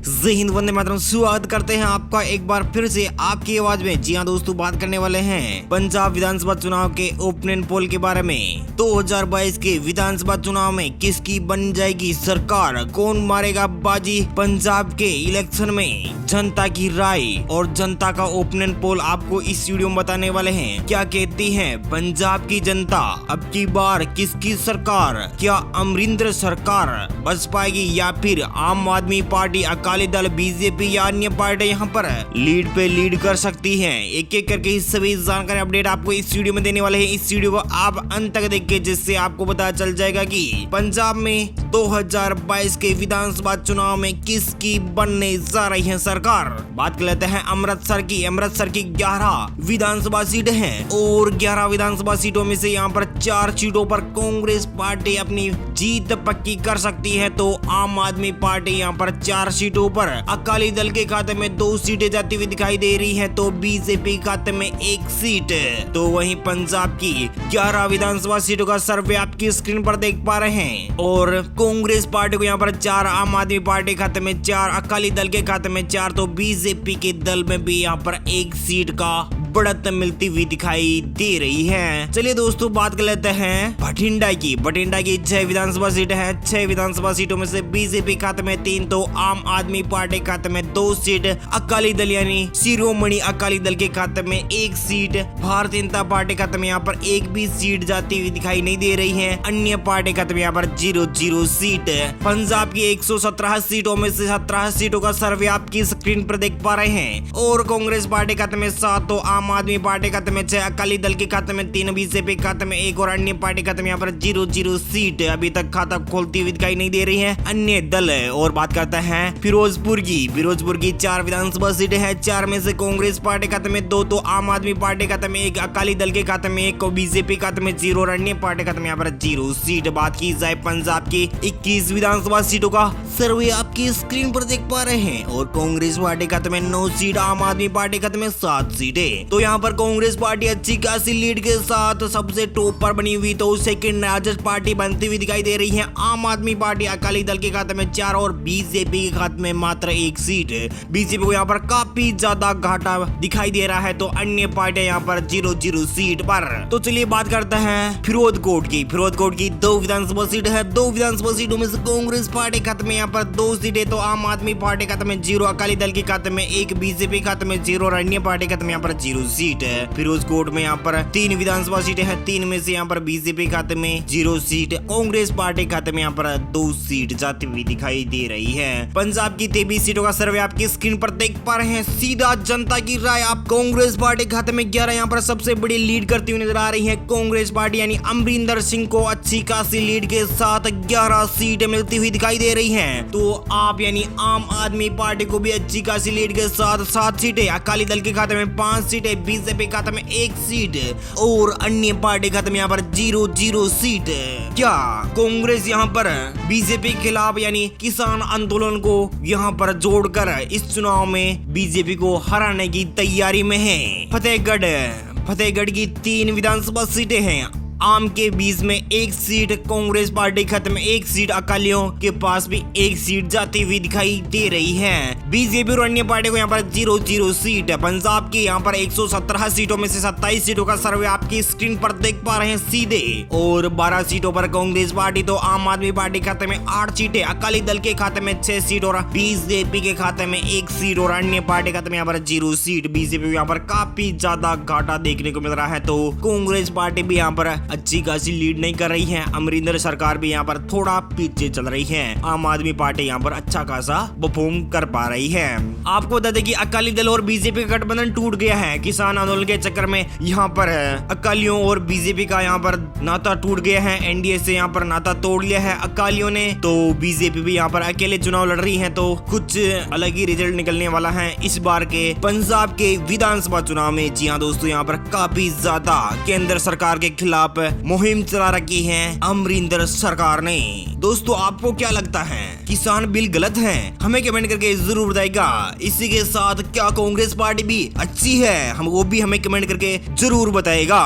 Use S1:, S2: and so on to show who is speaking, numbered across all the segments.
S1: जय हिंद, वंदे मातरम। स्वागत करते हैं आपका एक बार फिर से आपकी आवाज में। जी हाँ दोस्तों, बात करने वाले हैं पंजाब विधानसभा चुनाव के ओपिनियन पोल के बारे में। 2022 के विधानसभा चुनाव में किसकी बन जाएगी सरकार, कौन मारेगा बाजी पंजाब के इलेक्शन में, जनता की राय और जनता का ओपिनियन पोल आपको इस वीडियो में बताने वाले हैं। क्या कहती है पंजाब की जनता, अब की बार किसकी सरकार, क्या अमरिंदर सरकार बच पाएगी या फिर आम आदमी पार्टी, अकाली दल, बीजेपी या अन्य पार्टी यहाँ पर लीड पे लीड कर सकती हैं। एक एक करके सभी जानकारी अपडेट आपको इस वीडियो में देने वाले हैं। इस वीडियो को आप अंत तक देखिए, जिससे आपको पता चल जाएगा कि पंजाब में 2022 के विधानसभा चुनाव में किसकी बनने जा रही है सरकार। बात कर लेते हैं अमृतसर की। अमृतसर की 11 विधानसभा सीटें हैं और 11 विधानसभा सीटों में से यहाँ पर 4 सीटों पर कांग्रेस पार्टी अपनी जीत पक्की कर सकती है, तो आम आदमी पार्टी यहाँ पर 4 सीटों पर, अकाली दल के खाते में 2 सीटें जाती हुई दिखाई दे रही हैं, तो बीजेपी खाते में 1 सीट। तो वहीं पंजाब की 11 विधानसभा सीटों का सर्वे आपकी स्क्रीन पर देख पा रहे हैं और कांग्रेस पार्टी को यहाँ पर 4, आम आदमी पार्टी खाते में 4, अकाली दल के खाते में 4, तो बीजेपी के दल में भी यहाँ पर 1 सीट का बढ़त मिलती हुई दिखाई दे रही है। चलिए दोस्तों, बात कर लेते हैं बठिंडा की। बठिंडा की 6 विधानसभा सीटें हैं। 6 विधानसभा सीटों में से बीजेपी खाते में 3, तो आम आदमी पार्टी खाते में 2 सीट, अकाली दल यानी शिरोमणि अकाली दल के खाते में 1 सीट, भारतीय जनता पार्टी खाते में यहाँ पर 1 भी सीट जाती हुई दिखाई नहीं दे रही है। अन्य पार्टी खाते में यहाँ पर 0 सीट। पंजाब की 117 सीटों में से 17 सीटों का सर्वे आपकी स्क्रीन पर देख पा रहे हैं और कांग्रेस पार्टी खाते में 7, तो आम आदमी पार्टी खाते में 6, अकाली दल के खाते में 3, बीजेपी खाते में 1 और अन्य पार्टी खाते में यहाँ पर 0 सीट अभी तक खाता खोलती हुई दिखाई नहीं दे रही है अन्य दल। और बात करते हैं फिरोजपुर की। फिरोजपुर की 4 विधानसभा सीटें हैं। 4 में से कांग्रेस पार्टी खाते में 2, तो आम आदमी पार्टी खाते में 1, अकाली दल के खाते में 1 और बीजेपी खाते में 0 और अन्य पार्टी खाते में यहाँ पर 0 सीट। बात की जाए पंजाब की 21 विधानसभा सीटों का सर्वे आपकी स्क्रीन पर देख पा रहे हैं और कांग्रेस पार्टी खाते में 9 सीट, आम आदमी पार्टी खाते में 7 सीटें। तो यहाँ पर कांग्रेस पार्टी अच्छी खासी लीड के साथ सबसे टॉप पर बनी हुई, तो सेकंड लार्जेस्ट पार्टी बनती हुई दिखाई दे रही है। आम आदमी पार्टी अकाली दल के खाते में 4 और बीजेपी के खाते में मात्र 1 सीट। बीजेपी को यहाँ पर काफी ज्यादा घाटा दिखाई दे रहा है, तो अन्य पार्टियां यहाँ पर 0 सीट पर। तो चलिए बात करते हैं फिरोजकोट की। फिरोजकोट की 2 विधानसभा सीट है। 2 विधानसभा सीटों में से कांग्रेस पार्टी खाते में यहाँ पर 2 सीटें, तो आम आदमी पार्टी खाते में 0, अकाली दल के खाते में 1, बीजेपी खाते में 0 और अन्य पार्टी खाते में यहाँ पर 0 सीट है। फिरोजकोट में यहाँ पर 3 विधानसभा सीटें हैं। 3 में से यहाँ पर बीजेपी खाते में 0 सीट, कांग्रेस पार्टी खाते में यहाँ पर 2 सीट जाती हुई दिखाई दे रही है। पंजाब की 23 सीटों का सर्वे आपकी स्क्रीन पर देख पा रहे हैं। सीधा जनता की राय, आप कांग्रेस पार्टी खाते में 11 यहाँ पर सबसे बड़ी लीड करती हुई नजर आ रही है। कांग्रेस पार्टी यानी अमरिंदर सिंह को अच्छी खासी लीड के साथ 11 सीटें मिलती हुई दिखाई दे रही हैं। तो आप यानी आम आदमी पार्टी को भी अच्छी खासी लीड के साथ 7 सीटें, अकाली दल के खाते में 5 सीटें, बीजेपी खाते में 1 सीट और अन्य पार्टी खाते में यहाँ पर 0 सीट। क्या कांग्रेस यहाँ पर बीजेपी के खिलाफ यानी किसान आंदोलन को यहाँ पर जोड़कर इस चुनाव में बीजेपी को हराने की तैयारी में है? फतेहगढ़ की 3 विधानसभा सीटें हैं। आम के बीच में 1 सीट, कांग्रेस पार्टी खाते में 1 सीट, अकालियों के पास भी 1 सीट जाती हुई दिखाई दे रही है। बीजेपी और अन्य पार्टी को यहाँ पर 0 सीट। पंजाब की यहाँ पर 117 सीटों में से 27 सीटों का सर्वे आपकी स्क्रीन पर देख पा रहे हैं सीधे और 12 सीटों पर कांग्रेस पार्टी, तो आम आदमी पार्टी खाते में 8 सीटें, अकाली दल के खाते में 6 सीट और बीजेपी के खाते में 1 सीट और अन्य पार्टी खाते में यहाँ पर 0 सीट। बीजेपी यहाँ पर काफी ज्यादा घाटा देखने को मिल रहा है, तो कांग्रेस पार्टी भी यहाँ पर अच्छी खासी लीड नहीं कर रही है। अमरिंदर सरकार भी यहाँ पर थोड़ा पीछे चल रही है। आम आदमी पार्टी यहाँ पर अच्छा खासा परफॉर्म कर पा रही है। आपको बता दें कि अकाली दल और बीजेपी का गठबंधन टूट गया है। किसान आंदोलन के चक्कर में यहाँ पर अकालियों और बीजेपी का यहाँ पर नाता टूट गया है। एनडीए से यहाँ पर नाता तोड़ लिया है अकालियों ने, तो बीजेपी भी यहाँ पर अकेले चुनाव लड़ रही है, तो कुछ अलग ही रिजल्ट निकलने वाला है इस बार के पंजाब के विधानसभा चुनाव में। जी हाँ दोस्तों, यहाँ पर काफी ज्यादा केंद्र सरकार के खिलाफ मुहिम चला रखी है अमरिंदर सरकार ने। दोस्तों आपको क्या लगता है, किसान बिल गलत है? हमें कमेंट करके जरूर बताइएगा। इसी के साथ क्या कांग्रेस पार्टी भी अच्छी है, हम वो भी हमें कमेंट करके जरूर बताइएगा।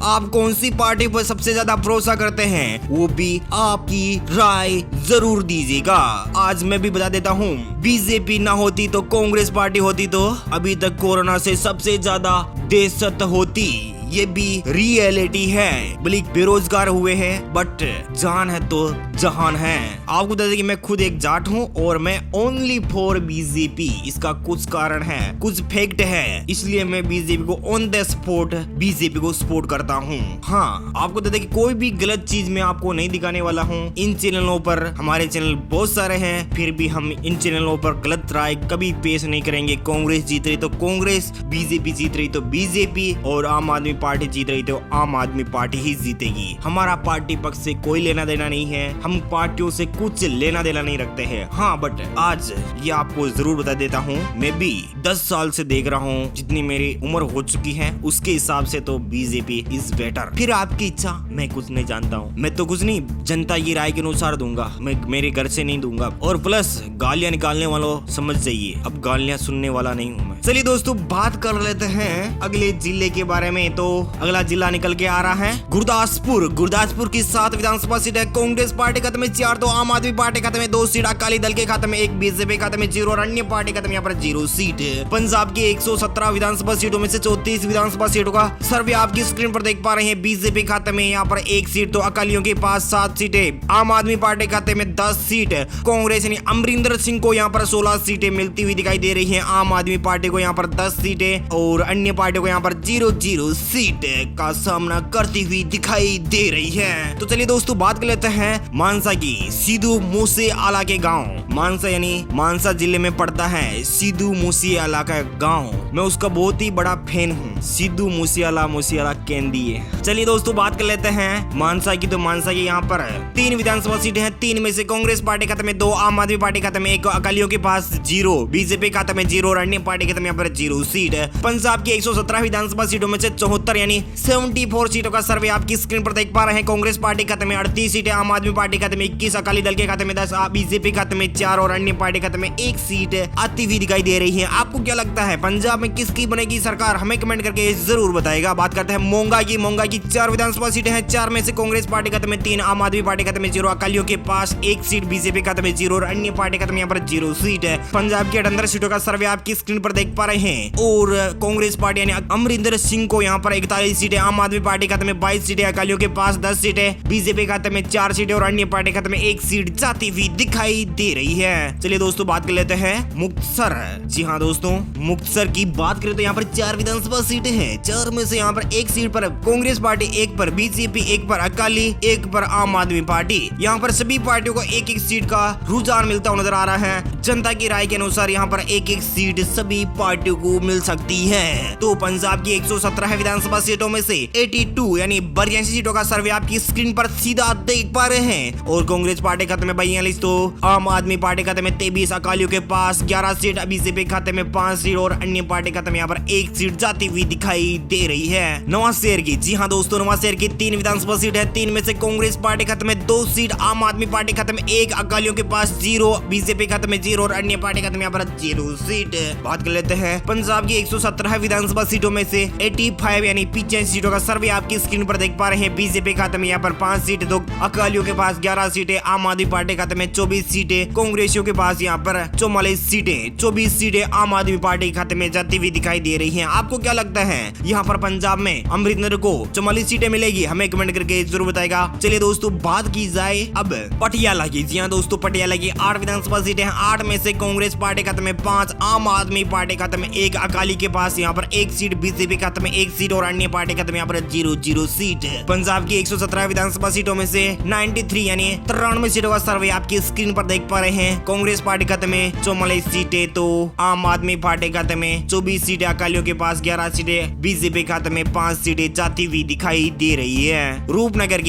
S1: आप कौन सी पार्टी पर सबसे ज्यादा भरोसा करते हैं, वो भी आपकी राय जरूर दीजिएगा। आज मैं भी बता देता हूँ, बीजेपी ना होती तो कांग्रेस पार्टी होती तो अभी तक कोरोना से सबसे ज्यादा दहशत होती। ये भी रियलिटी है। बल्कि बेरोजगार हुए हैं, बट जान है तो जहान है। आपको बता दें कि मैं खुद एक जाट हूँ और मैं ओनली फॉर बीजेपी। इसका कुछ कारण है, कुछ फैक्ट है, इसलिए मैं बीजेपी को ऑन द स्पॉट बीजेपी को सपोर्ट करता हूँ। हाँ, आपको बता दें कि कोई भी गलत चीज मैं आपको नहीं दिखाने वाला हूँ। इन चैनलों पर, हमारे चैनल बहुत सारे हैं, फिर भी हम इन चैनलों पर गलत राय कभी पेश नहीं करेंगे। कांग्रेस जीत रही तो कांग्रेस, बीजेपी जीत रही तो बीजेपी, और आम आदमी पार्टी जीत रही तो आम आदमी पार्टी ही जीतेगी। हमारा पार्टी पक्ष से कोई लेना देना नहीं है, हम पार्टियों से कुछ लेना देना नहीं रखते हैं। हाँ, बट आज ये आपको जरूर बता देता हूँ, मैं भी 10 साल से देख रहा हूँ, जितनी मेरी उम्र हो चुकी है उसके हिसाब से तो बीजेपी इज बेटर। फिर आपकी इच्छा, मैं कुछ नहीं जानता हूँ, मैं तो कुछ नहीं, जनता की राय के अनुसार दूंगा, मैं मेरे घर से नहीं दूंगा। और प्लस गालियां निकालने वालों समझ जाइए, अब गालियां सुनने वाला नहीं हूँ मैं। चलिए दोस्तों, बात कर लेते हैं अगले जिले के बारे में। तो अगला जिला निकल के आ रहा है गुरदासपुर। गुरदासपुर की 7 विधानसभा सीट है। कांग्रेस पार्टी खाते में 4, तो आम आदमी पार्टी खाते में 2 सीट, अकाली दल के खाते में 1, बीजेपी खाते में 0 और अन्य पार्टी खाते में यहाँ पर 0 सीट। पंजाब की 117 विधानसभा सीटों में से 34 विधानसभा सीटों का सर्वे आपकी स्क्रीन पर देख पा रहे हैं। बीजेपी खाते में यहाँ पर 1 सीट, तो अकालियों के पास 7 सीटें, आम आदमी पार्टी खाते में 10 सीट, कांग्रेस यानी अमरिंदर सिंह को यहाँ पर 16 सीटें मिलती हुई दिखाई दे रही है। आम आदमी पार्टी को यहाँ पर 10 सीटें और अन्य पार्टियों को यहाँ पर 0 सीट का सामना करती हुई दिखाई दे रही है। तो चलिए दोस्तों, बात कर लेते हैं मानसा की। सिद्धू मूसेवाला के गांव, मानसा यानी मानसा जिले में पड़ता है सिद्धू मूसेवाला का गांव। मैं उसका बहुत ही बड़ा फैन हूँ। सिद्धू मूसेवाला कैंडी है। चलिए दोस्तों, बात कर लेते हैं मानसा की। तो मानसा की यहाँ पर 3 विधानसभा सीटें हैं, 3 में से कांग्रेस पार्टी खाते में 2, आम आदमी पार्टी खाते में 1, अकालियों के पास 0, बीजेपी खाते में 0 और अन्य पार्टी खाते में यहाँ पर 0 सीट है। पंजाब की 117 विधानसभा सीटों में से 74 यानी 74 सीटों का सर्वे आपकी स्क्रीन पर देख पा रहे हैं। कांग्रेस पार्टी खाते में 38 सीटें, आम आदमी पार्टी खाते में 21, अकाली दल के खाते में 10, बीजेपी खाते में 4 और अन्य पार्टी खाते में 1 सीट आती हुई दिखाई दे रही है। आपको क्या लगता है, पंजाब में किसकी बनेगी सरकार? हमें कमेंट करके जरूर बताएगा। बात करते हैं मोंगा की। मोंगा की 4 विधानसभा सीटें हैं, 4 में से कांग्रेस पार्टी खाते में 3, आम आदमी पार्टी खाते में 0, अकालियों के पास 1 सीट, बीजेपी खाते में 0 और अन्य पार्टी खाते में यहाँ पर 0 सीट है। पंजाब की 78 सीटों का सर्वे आपकी स्क्रीन पर देख पा रहे हैं और कांग्रेस पार्टी यानी अमरिंदर सिंह को यहाँ पर 41 सीटें, आम आदमी पार्टी खाते में 22 सीटें, अकालियों के पास 10 सीटें, बीजेपी खाते में 4 सीटें और अन्य पार्टी खाते में 1 सीट जाती हुई दिखाई दे रही है। चलिए दोस्तों, बात कर लेते हैं मुक्तसर। जी हाँ दोस्तों, मुक्तसर की बात करें तो यहाँ पर 4 विधानसभा सीटें हैं, 4 में से यहाँ पर 1 सीट पर कांग्रेस पार्टी, 1 पर बीजेपी, 1 पर अकाली, 1 पर आम आदमी पार्टी। यहाँ पर सभी पार्टियों को 1-1 सीट का रुझान मिलता हुआ नजर आ रहा है। जनता की राय के अनुसार यहाँ पर 1-1 सीट सभी पार्टियों को मिल सकती है। तो पंजाब की 117 विधानसभा सीटों में से 82 यानी 82 सीटों का सर्वे आपकी स्क्रीन पर सीधा देख पा रहे हैं और कांग्रेस पार्टी खाते में 42, तो आम आदमी पार्टी खाते में 23, अकालियों के पास 11 सीट, बीजेपी खाते में 5 सीट और अन्य पार्टी खाते में यहाँ पर 1 सीट जाती हुई दिखाई दे रही है। नवांशहर की, जी हाँ दोस्तों, नवांशहर की 3 विधानसभा सीट है, 3 में से कांग्रेस पार्टी खाते में 2 सीट, आम आदमी पार्टी खाते में 1, अकालियों के पास 0, बीजेपी खाते में 0 और अन्य पार्टी खाते में यहाँ पर 0 सीट। बात कर लेते हैं पंजाब की 117 विधानसभा सीटों में से 85 यानी 85 सीटों का सर्वे आपकी स्क्रीन पर देख पा रहे हैं। बीजेपी खाते में यहाँ पर 5 सीट, तो अकालियों के पास 11 सीटें, आम आदमी पार्टी खाते में 24 सीटें, कांग्रेसियों के पास यहाँ पर 44 सीटें, 24 सीटें आम आदमी पार्टी खाते में जाती हुई दिखाई दे रही हैं। आपको क्या लगता है, यहाँ पर पंजाब में अमरिंदर को 44 सीटें मिलेगी? हमें कमेंट करके जरूर बताएगा। चलिए दोस्तों, बात की जाए अब पटियाला की। जी हाँ दोस्तों, पटियाला की 8 विधानसभा सीटें हैं, 8 में से कांग्रेस पार्टी खाते में 5, आम आदमी पार्टी खाते में 1, अकाली के पास यहाँ पर 1 सीट, बीजेपी खाते में 1 सीट और अन्य पार्टी खाते में यहाँ पर 0 सीट। पंजाब की 117 विधानसभा सीटों में से 93 यानी 93 सीटों का सर्वे आपकी स्क्रीन पर देख पा रहे हैं। कांग्रेस पार्टी खाते में 44 सीटें, तो आम आदमी पार्टी खाते में 24 सीटें, अकालियों के पास 11 सीटें, बीजेपी खाते में 5 सीटें जाती हुई दिखाई दे रही है। रूपनगर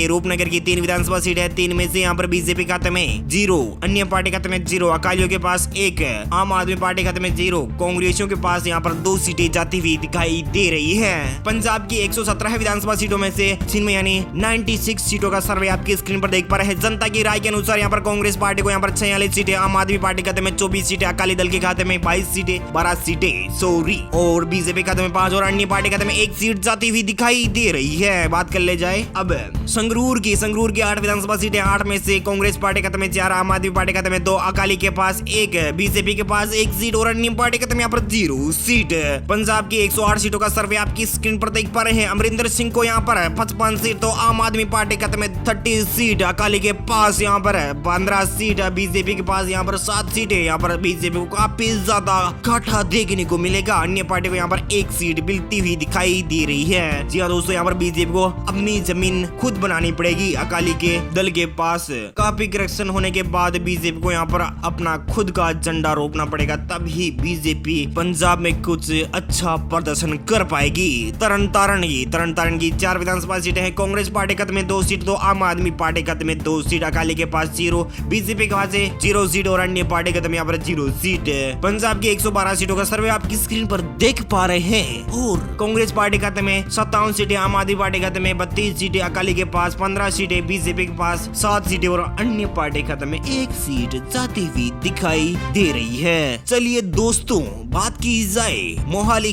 S1: की 3 विधानसभा सीट है, 3 में से यहाँ पर बीजेपी खाते में 0, अन्य पार्टी खाते में 0, अकालियों के पास 1, आम आदमी पार्टी खाते में 0, कांग्रेसियों के पास यहाँ पर 2 सीटें जाती हुई दिखाई दे रही है। पंजाब की 117 विधानसभा सीटों में से जिनमें यानी 96 सीटों का सर्वे आपकी स्क्रीन पर देख पा रहे हैं। जनता की राय के अनुसार यहाँ पर कांग्रेस पार्टी को यहाँ पर 46 सीटें, आम आदमी पार्टी खाते में 24 सीटें, अकाली दल के खाते में 22 सीटें, 12 सीटें सॉरी, और बीजेपी खाते में 5 और अन्य पार्टी खाते में 1 सीट जाती हुई दिखाई दे रही है। बात कर ले जाए अब संगरूर की 8 विधानसभा सीटें, 8 में से कांग्रेस पार्टी खाते में 4, आम आदमी पार्टी खाते में 2, अकाली के पास 1, बीजेपी के पास 1 सीट और अन्य पार्टी खाते में यहाँ पर 0 सीट। पंजाब की 108 सीटों का सर्वे आपकी स्क्रीन पर देख पा रहे हैं। अमरिंदर सिंह को यहाँ पर 55 सीट, तो आम आदमी पार्टी खाते में 30 सीट, अकाली के पास यहाँ पर 15 सीट, बीजेपी के पास यहाँ पर 7 सीटें। यहाँ पर बीजेपी को काफी ज्यादा घाटा देखने को मिलेगा, अन्य पार्टी को यहाँ पर 1 सीट मिलती हुई दिखाई दे रही है। जी हाँ दोस्तों, यहाँ पर बीजेपी को अपनी जमीन खुद बनानी पड़ेगी। अकाली के दल के पास काफी करेक्शन होने के बाद बीजेपी को यहाँ पर अपना खुद का झंडा रोकना पड़ेगा, तभी बीजेपी पंजाब में कुछ अच्छा प्रदर्शन कर पाएगी। तरन तारण की 4 विधानसभा सीटें हैं, कांग्रेस पार्टी खाते में 2 सीट, तो आम आदमी पार्टी खाते में 2 सीट, अकाली के पास 0, बीजेपी के पास 0 सीट और अन्य पार्टी खाते में यहाँ पर 0 सीट। पंजाब की 112 सीटों का सर्वे आपकी स्क्रीन पर देख पा रहे हैं, और कांग्रेस पार्टी खाते में 57 सीटें, आम आदमी पार्टी खाते में 32 सीटें, अकाली के पास 15 सीटें, बीजेपी के पास 7 सीटें और अन्य पार्टी खाते में 1 सीट जाती हुई दिखाई दे रही है। चलिए दोस्तों, बात की जाए मोहाली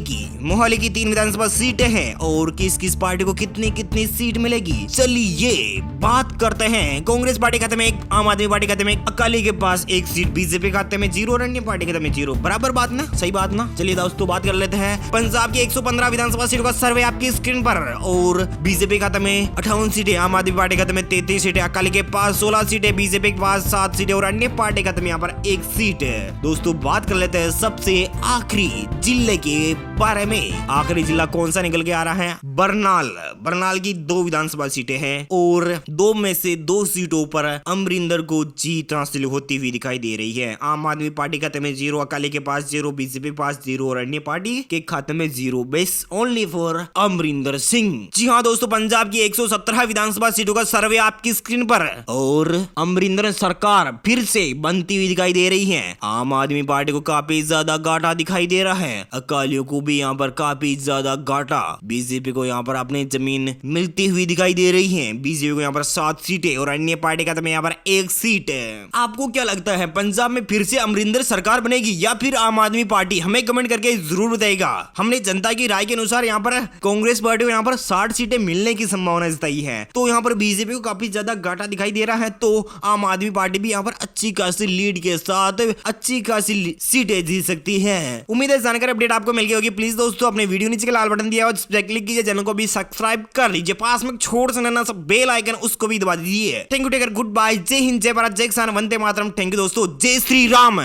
S1: की 3 विधानसभा सीटें हैं, और किस पार्टी को कितनी सीट मिलेगी, चलिए बात करते हैं। कांग्रेस पार्टी खाते में 1, आम आदमी पार्टी खाते में 1, अकाली के पास 1 सीट, बीजेपी खाते में 0 और अन्य पार्टी खाते में 0। बराबर बात ना, सही बात ना। चलिए दोस्तों, बात कर लेते हैं पंजाब की 115 विधानसभा सीटों का सर्वे आपकी स्क्रीन पर, और बीजेपी खाते में 58 सीटें, आम आदमी पार्टी खाते में 33 सीटें, अकाली के पास 16 सीटें, बीजेपी के पास 7 सीटें और अन्य पार्टी खाते में यहाँ पर 1 सीट है। दोस्तों, बात कर लेते हैं सबसे आखिरी जिले के बारे में। आखिरी जिला कौन सा निकल के आ रहा है? बरनाल की 2 विधानसभा सीटें हैं, और 2 में से 2 सीटों पर अमरिंदर को जीत हासिल होती हुई दिखाई दे रही है। आम आदमी पार्टी खाते में 0, अकाली के पास 0, बीजेपी के पास 0 और अन्य पार्टी के खाते में 0, base only for Amarinder Singh. जी हाँ दोस्तों, पंजाब की 117 विधानसभा सीटों का सर्वे आपकी स्क्रीन पर, और अमरिंदर सरकार फिर से बनती हुई दिखाई दे रही है। आम आदमी पार्टी को काफी ज्यादा घाटा दिखाई दे रहा है, अकालियों को भी यहाँ पर काफी ज्यादा घाटा, बीजेपी को यहाँ पर अपनी जमीन मिलती हुई दिखाई दे रही है। बीजेपी को यहाँ पर 7 सीटें और अन्य पार्टी का यहाँ पर 1 सीट है। आपको क्या लगता है, पंजाब में फिर से अमरिंदर सरकार बनेगी या फिर आम आदमी पार्टी? हमें कमेंट करके जरूर बताइएगा। हमने जनता की राय के अनुसार यहाँ पर कांग्रेस पार्टी को यहाँ पर 60 सीटें मिलने की संभावना जताई है, तो यहाँ पर बीजेपी को काफी ज्यादा घाटा दिखाई दे रहा है, तो आम आदमी पार्टी भी यहाँ पर अच्छी खासी लीड के साथ अच्छी खासी सीटें जीत सकती है। उम्मीद है जानकारी अपडेट आपको मिल गई होगी। प्लीज दोस्तों, अपने वीडियो नीचे का लाल बटन दिया और क्लिक कीजिए, चैनल को भी सब्सक्राइब कर लीजिए, पास में छोड़ से नन्ना सा बेल आइकन उसको भी दबा दीजिए। Thank you, take care, good bye, जय हिंद, जय भारत, जय किसान, वंदे मातरम। थैंक यू दोस्तों, जय श्री राम।